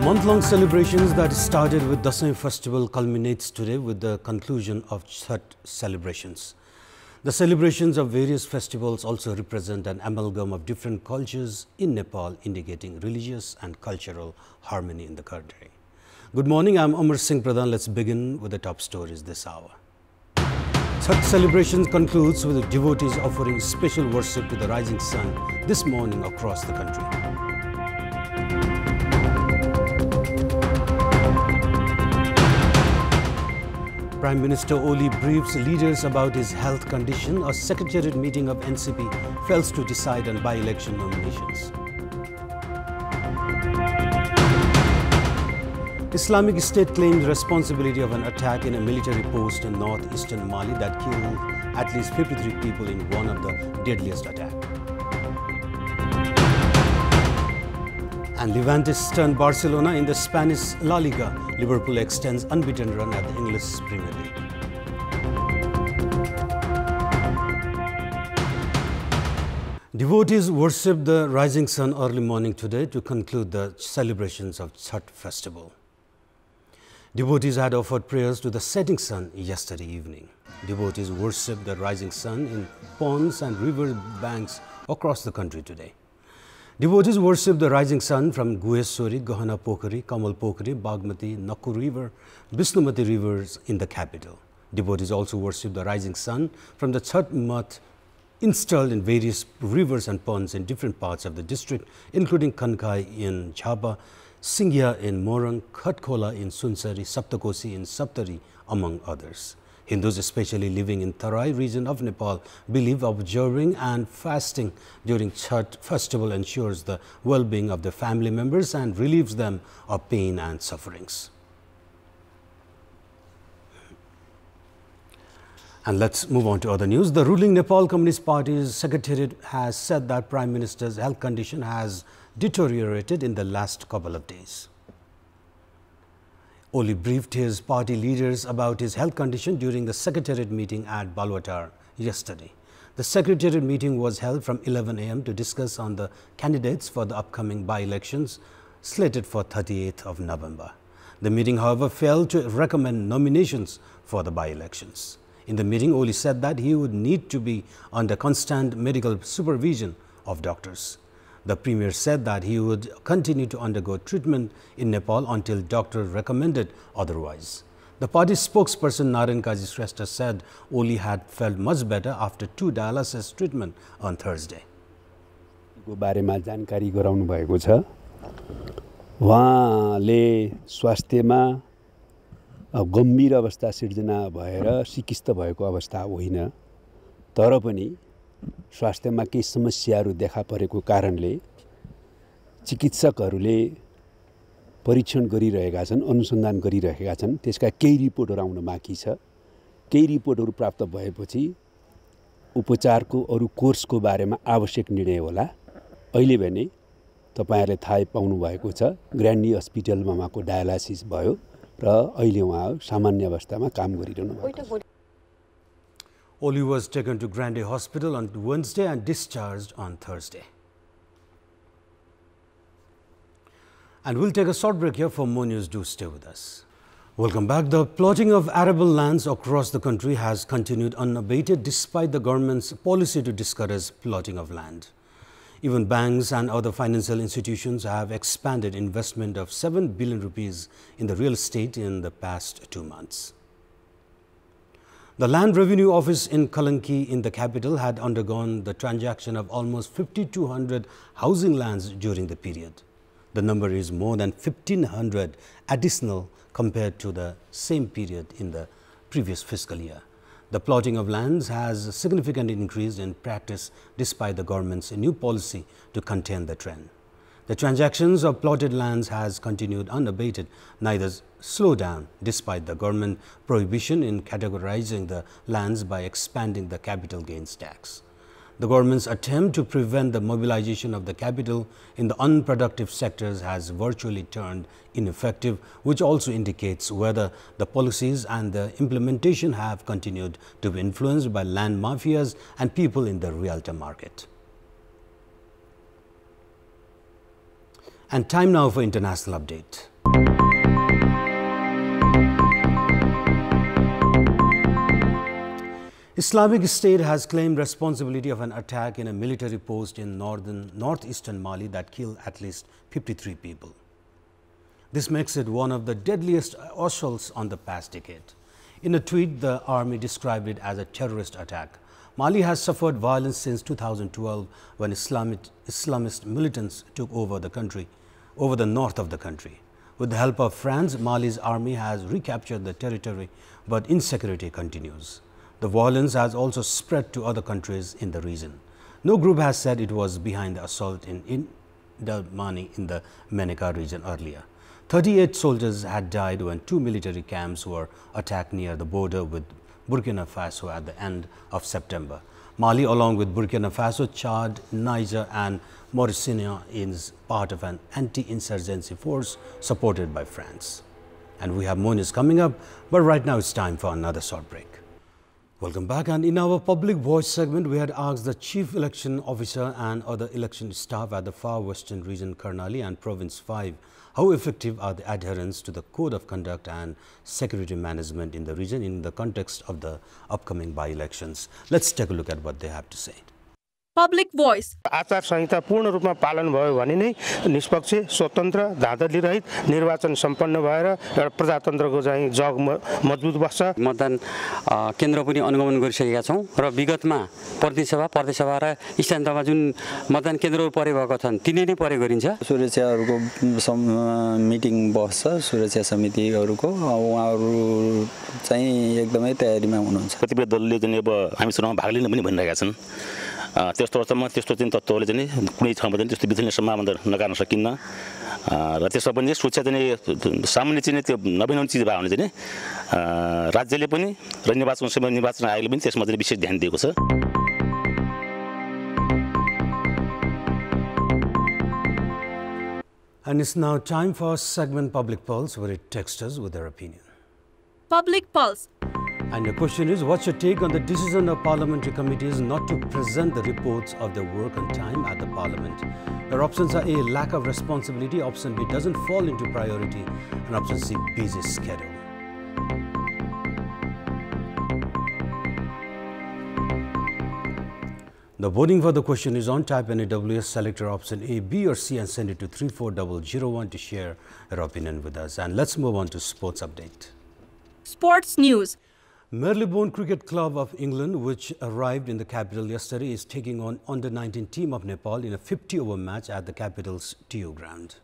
month-long celebrations that started with Dasai festival culminates today with the conclusion of Chhath celebrations. The celebrations of various festivals also represent an amalgam of different cultures in Nepal, indicating religious and cultural harmony in the country. Good morning, I am Amar Singh Pradhan. Let's begin with the top stories this hour. Chhath celebrations concludes with devotees offering special worship to the rising sun this morning across the country. Prime Minister Oli briefs leaders about his health condition. A secretariat meeting of NCP fails to decide on by-election nominations. Islamic State claims responsibility of an attack in a military post in northeastern Mali that killed at least 53 people in one of the deadliest attacks. And Levante stunned Barcelona in the Spanish La Liga. Liverpool extends unbeaten run at the English Premier League. Devotees worshipped the rising sun early morning today to conclude the celebrations of Chhath festival. Devotees had offered prayers to the setting sun yesterday evening. Devotees worshipped the rising sun in ponds and river banks across the country today. Devotees worship the rising sun from Guheswari, Gahana Pokhari, Kamal Pokhari, Bagmati, Nakku River, Vishnumati rivers in the capital. Devotees also worship the rising sun from the Chhath Math installed in various rivers and ponds in different parts of the district, including Kankai in Jhaba, Singhya in Morang, Khatkhola in Sunsari, Saptakosi in Saptari, among others. Hindus, especially living in Tarai region of Nepal, believe observing and fasting during Chhath festival ensures the well-being of their family members and relieves them of pain and sufferings. And let's move on to other news. The ruling Nepal Communist Party's secretariat has said that Prime Minister's health condition has deteriorated in the last couple of days. Oli briefed his party leaders about his health condition during the secretariat meeting at Balwatar yesterday. The secretariat meeting was held from 11 a.m. to discuss on the candidates for the upcoming by-elections slated for 38th of November. The meeting, however, failed to recommend nominations for the by-elections. In the meeting, Oli said that he would need to be under constant medical supervision of doctors. The Premier said that he would continue to undergo treatment in Nepal until doctors recommended otherwise. The party's spokesperson Naren Kaji Shrestha said Oli had felt much better after 2 dialysis treatment on Thursday. बारेमा जानकारी गराउनु भएको छ उहाँले स्वास्थ्यमा गम्भीर अवस्था सिर्जना भएर सिकिस्त भएको अवस्था होइन तर पनि स्वास्थ्यमा केही समस्याहरू देखा परेको कारणले चिकित्सकहरूले परीक्षण गरिरहेका छन् अनुसन्धान गरिरहेका छन् त्यसका केही रिपोर्टहरू आउन बाँकी छ केही रिपोर्टहरू प्राप्त भएपछि उपचारको अरु कोर्सको बारेमा आवश्यक निर्णय होला अहिले भने तपाईहरुले थाहै पाउनु भएको छ ग्रान्डी अस्पतालमा उहाँको डायलासिस भयो र अहिले उहाँ सामान्य अवस्थामा काम गरिरहनु भएको छ Oli was taken to Grande Hospital on Wednesday and discharged on Thursday. And we'll take a short break here. For more news, do stay with us. Welcome back. The plotting of arable lands across the country has continued unabated despite the government's policy to discourage plotting of land. Even banks and other financial institutions have expanded investment of 7 billion rupees in the real estate in the past 2 months. The Land Revenue Office in Kalanki in the capital had undergone the transaction of almost 5,200 housing lands during the period. The number is more than 1,500 additional compared to the same period in the previous fiscal year. The plotting of lands has significantly increased in practice despite the government's new policy to contain the trend. The transactions of plotted lands has continued unabated, neither slowed down despite the government prohibition in categorizing the lands by expanding the capital gains tax. The government's attempt to prevent the mobilization of the capital in the unproductive sectors has virtually turned ineffective, which also indicates whether the policies and the implementation have continued to be influenced by land mafias and people in the realtor market. And time now for international update. Islamic State has claimed responsibility of an attack in a military post in northeastern Mali that killed at least 53 people. This makes it one of the deadliest assaults on the past decade. In a tweet, the army described it as a terrorist attack. Mali has suffered violence since 2012 when Islamist militants took over the north of the country. With the help of France, Mali's army has recaptured the territory, but insecurity continues. The violence has also spread to other countries in the region. No group has said it was behind the assault in Delmani in the Meneka region earlier. 38 soldiers had died when 2 military camps were attacked near the border with Burkina Faso at the end of September. Mali, along with Burkina Faso, Chad, Niger and Mauritania, is part of an anti-insurgency force supported by France. And we have more news coming up, but right now it's time for another short break. Welcome back, and in our Public Voice segment, we had asked the Chief Election Officer and other election staff at the Far Western Region, Karnali and Province 5, how effective are the adherence to the Code of Conduct and security management in the region in the context of the upcoming by-elections. Let's take a look at what they have to say. Public Voice. आचार संहिता पूर्ण रूपमा पालन भयो भने नै निष्पक्ष, स्वतन्त्र, धाँधली रहित निर्वाचन सम्पन्न भएर एउटा प्रजातन्त्रको चाहिँ जग मजबुत बस्छ। मतदान केन्द्र पनि अनुगमन गरिसकेका छौं र विगतमा प्रदेशसभा र स्थानीयतहमा जुन मतदान केन्द्रहरू परे भएका छन् तिनै नै परे गरिन्छ। सुरक्षाहरूको मिटिङ बस्छ, सुरक्षा समितिहरूको उहाँहरू चाहिँ एकदमै तयारीमा हुनुहुन्छ। कतिपय दलले चाहिँ अब हामी चुनावमा भाग लिन पनि भनिरहेका छन्। त्यस्तो अवस्थामा त्यस्तो चाहिँ तत्त्वले चाहिँ कुनै ठाउँमा चाहिँ त्यस्तो विधिले सम्भावना नकार्न सकिन्न र त्यसमा पनि सुरक्षा चाहिँ सामान्य चाहिँ त्यो नवीन चिज भयो भने चाहिँ राज्यले पनि र निर्वाचन आयोगले पनि त्यसमा चाहिँ विशेष ध्यान दिएको छ। And it's now time for our segment Public Pulse, where it texts us with their opinion. Public Pulse. And the question is, what's your take on the decision of parliamentary committees not to present the reports of their work on time at the parliament? Your options are A, lack of responsibility, option B, doesn't fall into priority, and option C, busy schedule. The voting for the question is on. Type in AWS, select your option A, B or C and send it to 34001 to share your opinion with us. And let's move on to sports update. Sports News. Marylebone Cricket Club of England, which arrived in the capital yesterday, is taking on under-19 team of Nepal in a 50-over match at the capital's TU ground.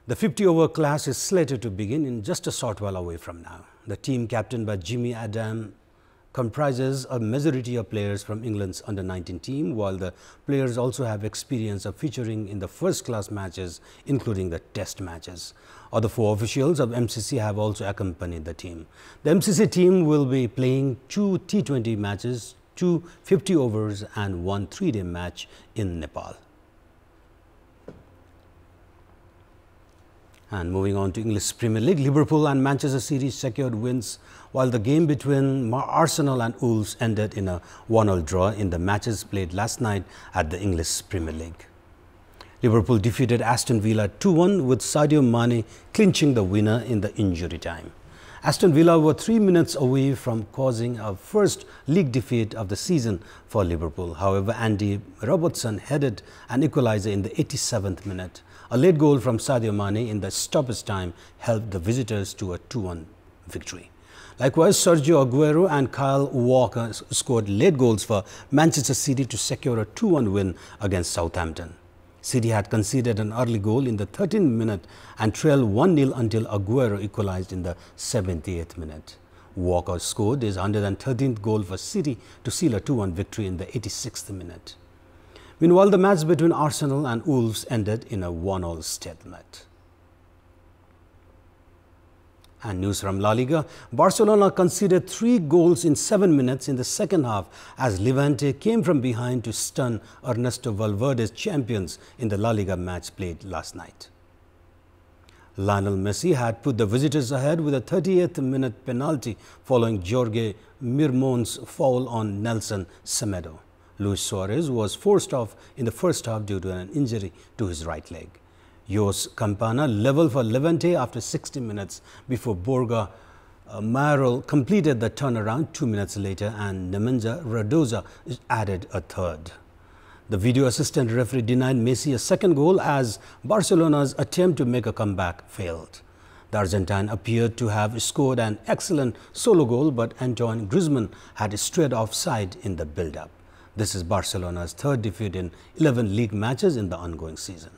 The 50-over clash is slated to begin in just a short while away from now. The team, captained by Jimmy Adam, comprises a majority of players from England's under-19 team, while the players also have experience of featuring in the first-class matches, including the test matches. Other 4 officials of MCC have also accompanied the team. The MCC team will be playing 2 T20 matches, 2 50 overs and 1 3-day match in Nepal. And moving on to English Premier League, Liverpool and Manchester City secured wins, while the game between Arsenal and Wolves ended in a 1-1 draw in the matches played last night at the English Premier League. Liverpool defeated Aston Villa 2-1 with Sadio Mane clinching the winner in the injury time. Aston Villa were 3 minutes away from causing a first league defeat of the season for Liverpool. However, Andy Robertson headed an equaliser in the 87th minute. A late goal from Sadio Mane in the stoppage time helped the visitors to a 2-1 victory. Likewise, Sergio Aguero and Kyle Walker scored late goals for Manchester City to secure a 2-1 win against Southampton. City had conceded an early goal in the 13th minute and trailed 1-0 until Aguero equalized in the 78th minute. Walker scored his 113th goal for City to seal a 2-1 victory in the 86th minute. Meanwhile, the match between Arsenal and Wolves ended in a 1-1 stalemate. And news from La Liga, Barcelona conceded 3 goals in 7 minutes in the second half as Levante came from behind to stun Ernesto Valverde's champions in the La Liga match played last night. Lionel Messi had put the visitors ahead with a 38th minute penalty following Jorge Mirmon's foul on Nelson Semedo. Luis Suarez was forced off in the first half due to an injury to his right leg. Jos Campana leveled for Levante after 60 minutes before Borja Mayoral completed the turnaround 2 minutes later and Nemanja Radoza added a third. The video assistant referee denied Messi a second goal as Barcelona's attempt to make a comeback failed. The Argentine appeared to have scored an excellent solo goal, but Antoine Griezmann had strayed offside in the build-up. This is Barcelona's third defeat in 11 league matches in the ongoing season.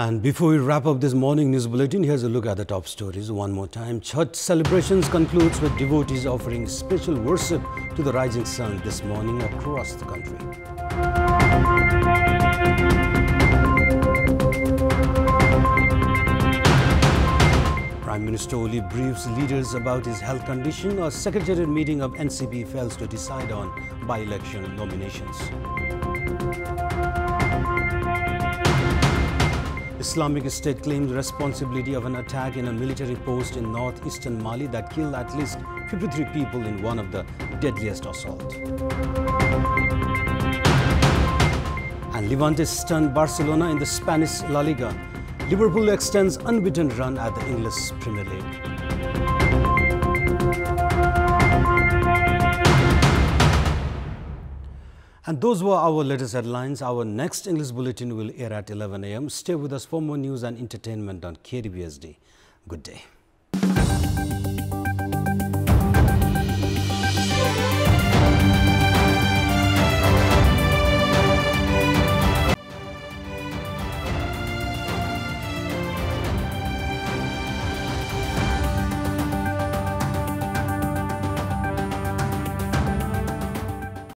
And before we wrap up this morning news bulletin, here's a look at the top stories one more time. Church celebrations concludes with devotees offering special worship to the rising sun this morning across the country. Prime Minister Oli briefs leaders about his health condition. A secretariat meeting of NCP fails to decide on by-election nominations. Islamic State claims responsibility of an attack in a military post in northeastern Mali that killed at least 53 people in one of the deadliest assaults. And Levante stunned Barcelona in the Spanish La Liga. Liverpool extends unbeaten run at the English Premier League. And those were our latest headlines. Our next English bulletin will air at 11 a.m. Stay with us for more news and entertainment on KDBSD. Good day.